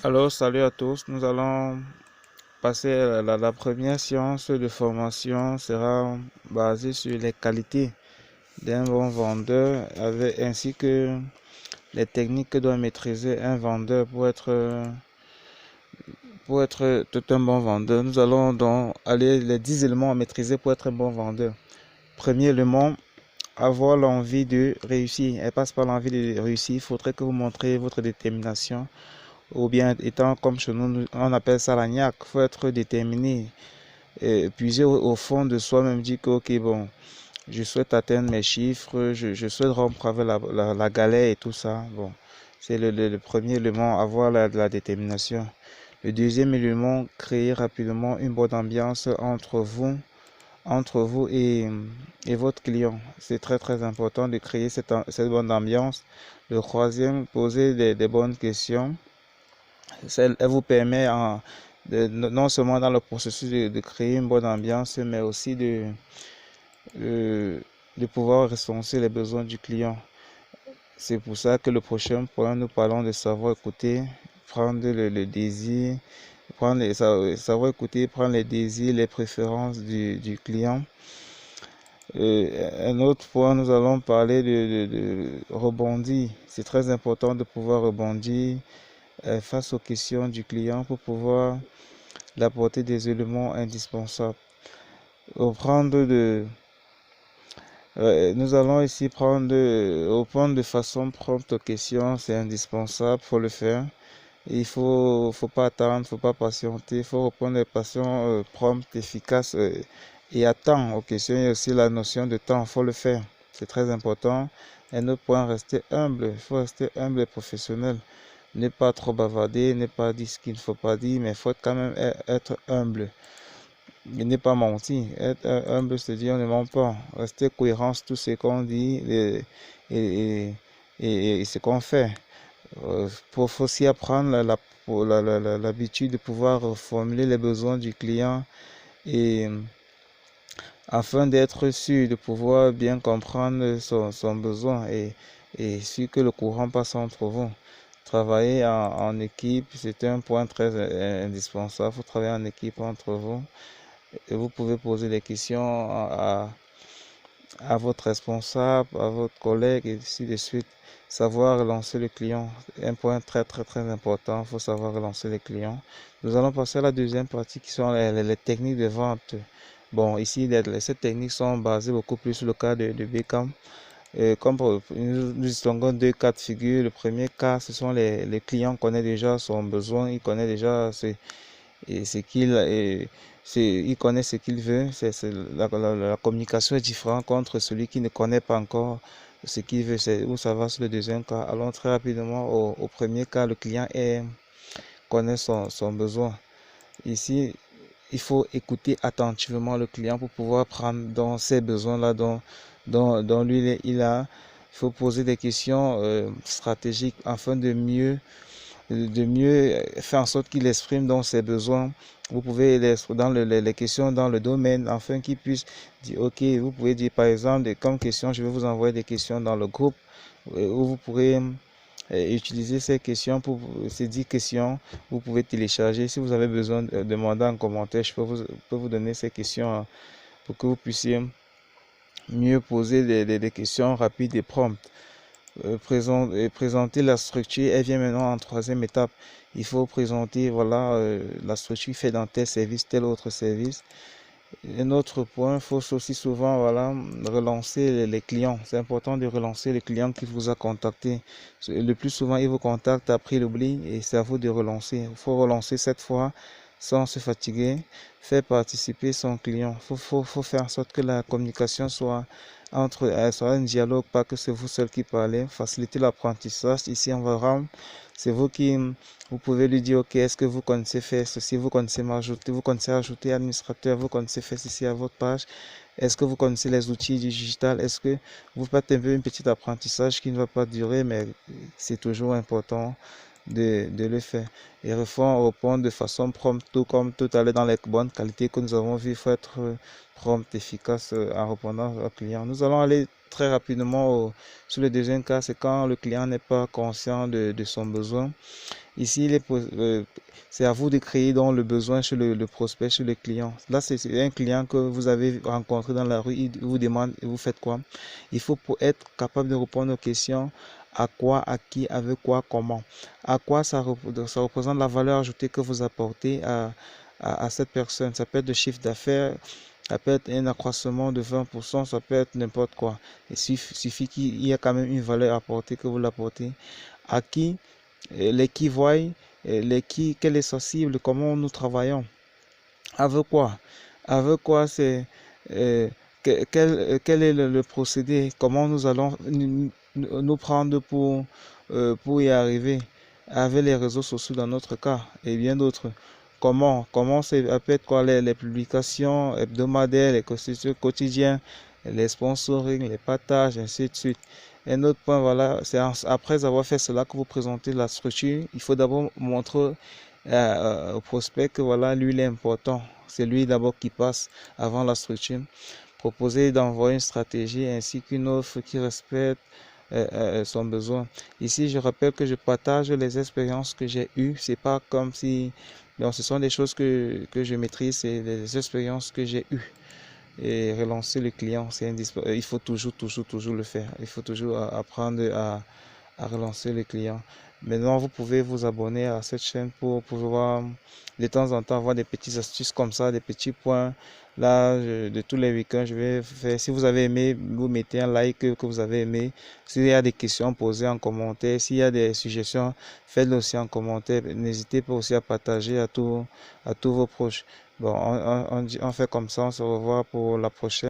Alors, salut à tous. Nous allons passer à la première séance de formation sera basée sur les qualités d'un bon vendeur ainsi que les techniques que doit maîtriser un vendeur pour être tout un bon vendeur. Nous allons donc aller les 10 éléments à maîtriser pour être un bon vendeur. Premier élément, avoir l'envie de réussir. Elle passe par l'envie de réussir. Il faudrait que vous montrez votre détermination. Ou bien étant comme chez nous, on appelle ça la niaque. Il faut être déterminé, puiser au fond de soi-même, dire que ok, bon, je souhaite atteindre mes chiffres, je souhaite rompre avec la galère et tout ça. Bon, c'est le premier élément, avoir la détermination. Le deuxième élément, créer rapidement une bonne ambiance entre vous et votre client. C'est très très important de créer cette bonne ambiance. Le troisième, poser des bonnes questions. Elle vous permet non seulement dans le processus de créer une bonne ambiance, mais aussi euh, de pouvoir recenser les besoins du client. C'est pour ça que le prochain point, nous parlons de savoir écouter, prendre le désir, savoir écouter, prendre les désirs, les préférences du client. Un autre point, nous allons parler de rebondir. C'est très important de pouvoir rebondir face aux questions du client pour pouvoir d'apporter des éléments indispensables. Nous allons ici répondre de façon prompte aux questions, c'est indispensable, faut le faire. Faut pas attendre, faut pas patienter, il faut répondre de façon prompte, efficace et à temps aux questions. Il y a aussi la notion de temps, faut le faire, c'est très important. Et notre point, rester humble, il faut rester humble et professionnel. Ne pas trop bavarder, ne pas dire ce qu'il ne faut pas dire, mais il faut quand même être humble. Il n'est pas menti. Être humble, c'est dire on ne ment pas. Rester cohérent sur tout ce qu'on dit et, et ce qu'on fait. Faut aussi apprendre l'habitude de pouvoir formuler les besoins du client et afin d'être sûr de pouvoir bien comprendre son besoin et sûr que le courant passe entre vous. Travailler en équipe, c'est un point très indispensable. Il faut travailler en équipe entre vous. Et vous pouvez poser des questions à votre responsable, à votre collègue et ainsi de suite. Savoir relancer le client, un point très très très important, il faut savoir relancer les clients. Nous allons passer à la deuxième partie qui sont les techniques de vente. Bon, ici, ces techniques sont basées beaucoup plus sur le cas de Beckham. Nous distinguons deux cas de figure. Le premier cas, ce sont les clients connaissent déjà son besoin, ils connaissent déjà et ce qu'il il connaît ce qu'il veut. La communication est différente contre celui qui ne connaît pas encore ce qu'il veut. C'est où ça va sur le deuxième cas. Allons très rapidement au premier cas. Le client connaît son besoin. Ici, il faut écouter attentivement le client pour pouvoir prendre dans ses besoins-là dont lui il faut poser des questions stratégiques afin de mieux faire en sorte qu'il exprime dans ses besoins. Vous pouvez dans les questions dans le domaine afin qu'il puisse dire ok, vous pouvez dire par exemple comme question, je vais vous envoyer des questions dans le groupe où vous pourrez utiliser ces questions pour ces 10 questions. Vous pouvez télécharger. Si vous avez besoin de demander en commentaire, je peux vous donner ces questions pour que vous puissiez mieux poser des questions rapides et promptes. Présenter la structure, elle vient maintenant en troisième étape. Il faut présenter voilà la structure fait dans tel service, tel autre service. Un autre point, il faut aussi souvent voilà, relancer les clients. C'est important de relancer les clients qui vous a contacté. Le plus souvent, ils vous contactent, après l'oubli et c'est à vous de relancer. Il faut relancer cette fois sans se fatiguer, faire participer son client. Faut faire en sorte que la communication soit un dialogue, pas que c'est vous seul qui parlez. Faciliter l'apprentissage. Ici, on va rendre, c'est vous pouvez lui dire, ok, est-ce que vous connaissez faire ceci, vous connaissez m'ajouter, vous connaissez ajouter administrateur, vous connaissez faire ceci à votre page, est-ce que vous connaissez les outils digital, est-ce que vous faites un peu un petit apprentissage qui ne va pas durer, mais c'est toujours important de le faire. Et il faut répondre de façon prompte, tout comme tout à l'heure dans les bonnes qualités que nous avons vues. Il faut être prompt, efficace en répondant au client. Nous allons aller très rapidement sur le deuxième cas, c'est quand le client n'est pas conscient de son besoin. Ici, c'est à vous de créer donc le besoin chez le prospect, chez le client. Là, c'est un client que vous avez rencontré dans la rue, il vous demande, vous faites quoi? Il faut pour être capable de répondre aux questions, à quoi, à qui, avec quoi, comment. À quoi ça représente la valeur ajoutée que vous apportez à cette personne. Ça peut être le chiffre d'affaires, ça peut être un accroissement de 20%, ça peut être n'importe quoi. Il suffit qu'il y ait quand même une valeur apportée que vous l'apportez. À qui? Les qui voient, les qui, quelle est sa cible, comment nous travaillons, avec quoi, avec quoi c'est, euh, quel est le procédé, comment nous allons nous prendre pour y arriver, avec les réseaux sociaux dans notre cas, et bien d'autres. Comment c'est, peut être quoi, les publications hebdomadaires, les constitutions quotidiennes, les sponsoring, les partages, ainsi de suite. Un autre point, voilà, c'est après avoir fait cela que vous présentez la structure, il faut d'abord montrer au prospect que voilà, lui, il est important. C'est lui d'abord qui passe avant la structure. Proposer d'envoyer une stratégie ainsi qu'une offre qui respecte son besoin. Ici, je rappelle que je partage les expériences que j'ai eues. C'est pas comme si, donc, ce sont des choses que je maîtrise, c'est les expériences que j'ai eues. Et relancer le client, c'est indispensable. Il faut toujours le faire. Il faut toujours apprendre à relancer le client. Maintenant, vous pouvez vous abonner à cette chaîne pour pouvoir de temps en temps avoir des petites astuces comme ça, des petits points. Là, de tous les week-ends, je vais faire. Si vous avez aimé, vous mettez un like que vous avez aimé. S'il y a des questions, posées en commentaire. S'il y a des suggestions, faites-le aussi en commentaire. N'hésitez pas aussi à partager à tous vos proches. Bon, on fait comme ça. On se revoit pour la prochaine.